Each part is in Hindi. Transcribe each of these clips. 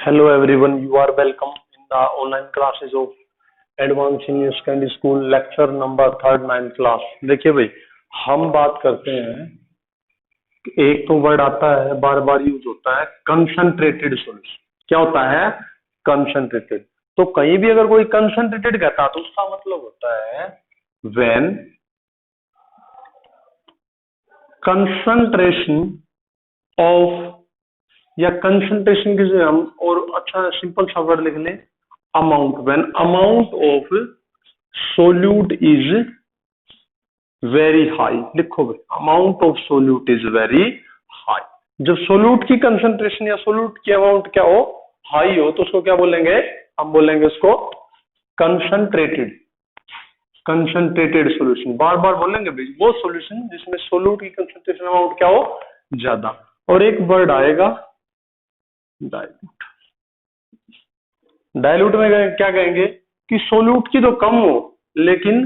Hello everyone, you are welcome in the online classes of Advanced Senior Secondary School lecture number third 9th class. देखिए भाई, हम बात करते हैं, एक तो वर्ड आता है बार बार यूज होता है कंसंट्रेटेड सॉल्यूशन। क्या होता है? कंसंट्रेटेड। तो कहीं भी अगर कोई कंसंट्रेटेड कहता है तो उसका मतलब होता है व्हेन कंसंट्रेशन ऑफ, या कंसंट्रेशन की जगह हम और अच्छा सिंपल सा वर्ड लिख लें amount. When amount of solute is very high. लिखो भाई, amount of solute is very high. जब सोल्यूट की कंसंट्रेशन या सोल्यूट की अमाउंट क्या हो, हाई हो, तो उसको क्या बोलेंगे? हम बोलेंगे उसको कंसंट्रेटेड। कंसंट्रेटेड सॉल्यूशन, बार बार बोलेंगे भाई, वो सॉल्यूशन जिसमें सोल्यूट की कंसंट्रेशन अमाउंट क्या हो, ज्यादा। और एक वर्ड आएगा डाइल्यूट। डाइल्यूट में क्या कहेंगे कि सोल्यूट की तो कम हो लेकिन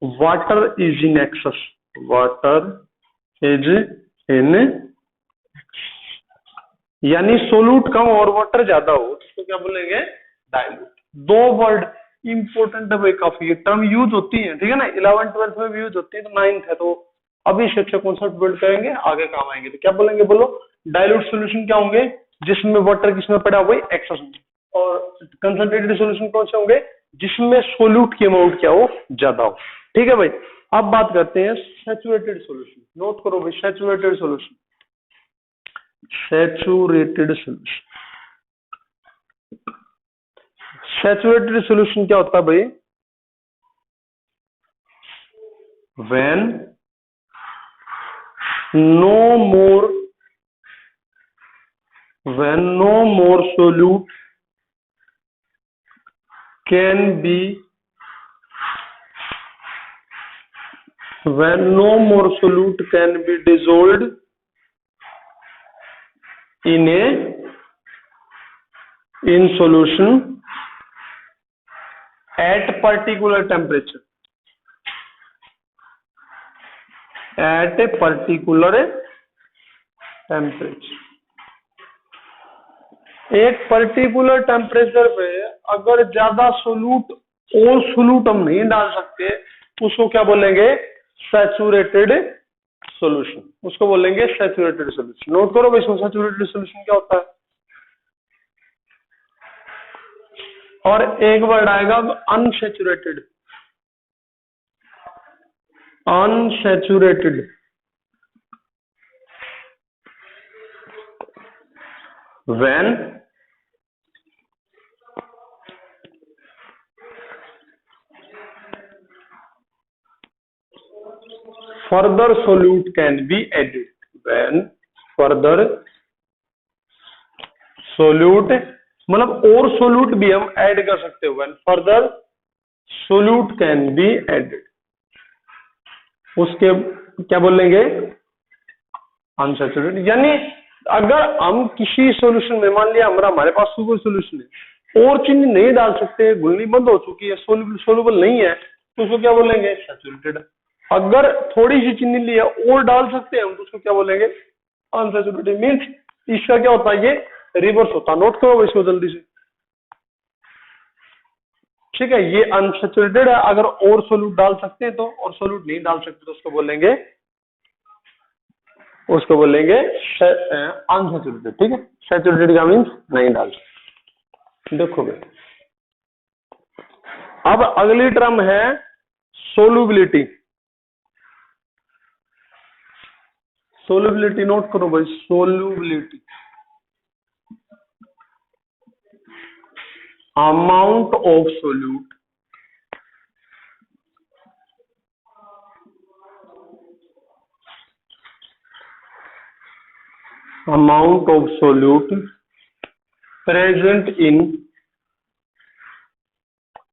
water is in excess. Water is in, यानी सोल्यूट कम और वाटर ज्यादा हो तो क्या बोलेंगे? डाइल्यूट। दो वर्ड इंपोर्टेंट है भाई, काफी टर्म यूज होती है, ठीक है ना, 11th 12th में भी यूज होती है, तो 9th है, तो अभी से अच्छा कॉन्सेप्ट बिल्ड करेंगे, आगे काम आएंगे। तो क्या बोलेंगे, बोलो। डाइल्यूट सॉल्यूशन क्या होंगे? जिसमें वाटर किसमें पड़ा हुआ है, एक्सेस में। और कंसंट्रेटेड सॉल्यूशन कौन से होंगे? जिसमें सोल्यूट की अमाउंट क्या हो, ज्यादा हो। ठीक है भाई। अब बात करते हैं सैचुरेटेड सॉल्यूशन। नोट करो भाई, saturated solution. Saturated solution, saturated solution क्या होता है भाई? When no more, when no more solute can be, when no more solute can be dissolved in a, in solution at particular temperature, at a particular temperature। एक पर्टिकुलर टेम्परेचर पे अगर ज्यादा सोल्यूट और सोल्यूट हम नहीं डाल सकते, उसको क्या बोलेंगे? Saturated solution. उसको बोलेंगे सैचुरेटेड सॉल्यूशन। नोट करो भाई, सैचुरेटेड सॉल्यूशन क्या होता है। और एक वर्ड आएगा unsaturated. Unsaturated, when further solute can be added, when further solute, मतलब और सोल्यूट भी हम ऐड कर सकते हैं। when further solute can be added, उसके क्या बोलेंगे? अनसैचुरेटेड। यानी अगर हम किसी सॉल्यूशन में, मान लिया हमारे पास सुपर सॉल्यूशन है और चीनी नहीं डाल सकते, घुलनी बंद हो चुकी है, सोल्यूबल नहीं है, तो उसको क्या बोलेंगे? सैचुरेटेड। अगर थोड़ी सी चीनी ली है और डाल सकते हैं हम, तो उसको क्या बोलेंगे? अनसैचुरेटेड। मीन्स इसका क्या होता है, ये रिवर्स होता है। नोट करो इसको जल्दी से, ठीक है। ये अनसैचुरेटेड है, अगर और सोल्यूट डाल सकते हैं तो, और सोल्यूट नहीं डाल सकते तो उसको बोलेंगे, उसको बोलेंगे अनसैचुरेटेड। ठीक है, सैचुरेटेड का मीन्स नहीं डाल सकते। देखो भाई, अब अगली टर्म है सोलुबिलिटी। सोलुबिलिटी नोट करो भाई, solubility, amount of solute amount of solute present in,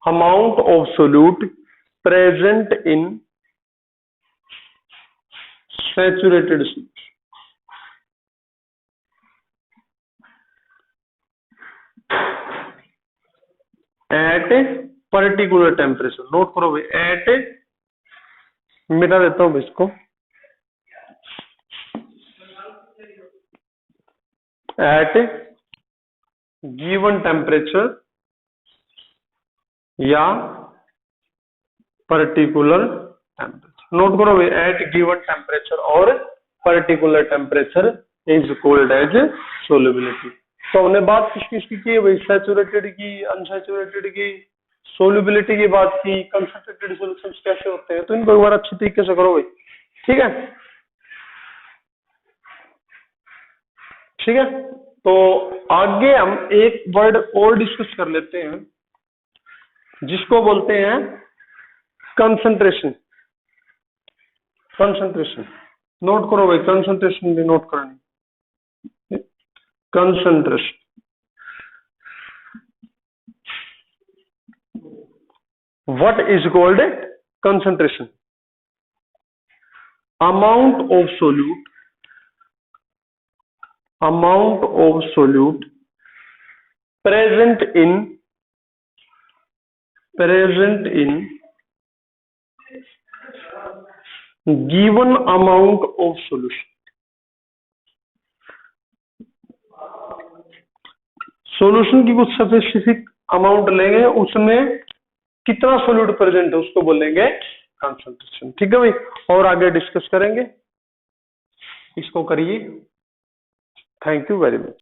amount of solute present in saturated solution at a particular temperature। Note करो भाई, एट, मिटा देता हूं इसको, एट गिवन टेम्परेचर या पर्टिकुलर टेम्परेचर। नोट करो भाई, एट गिवन टेम्परेचर और particular temperature is called as solubility. तो हमने बात किसकी की है भाई, सैचुरेटेड की, अनसैचुरेटेड की, सोल्युबिलिटी की बात की, कंसंट्रेटेड सॉल्यूशंस कैसे होते हैं, तो इनको एक बार अच्छी तरीके से करो भाई, ठीक है। ठीक है, तो आगे हम एक वर्ड और डिस्कस कर लेते हैं जिसको बोलते हैं कंसंट्रेशन। कंसंट्रेशन नोट करो भाई, कंसंट्रेशन भी नोट करनी। Concentration, what is called concentration? Amount of solute, amount of solute present in given amount of solution। Solution की कुछ स्पेसिफिक अमाउंट लेंगे, उसमें कितना सोल्यूट प्रेजेंट है उसको बोलेंगे कंसंट्रेशन। ठीक है भाई, और आगे डिस्कस करेंगे, इसको करिए। Thank you very much.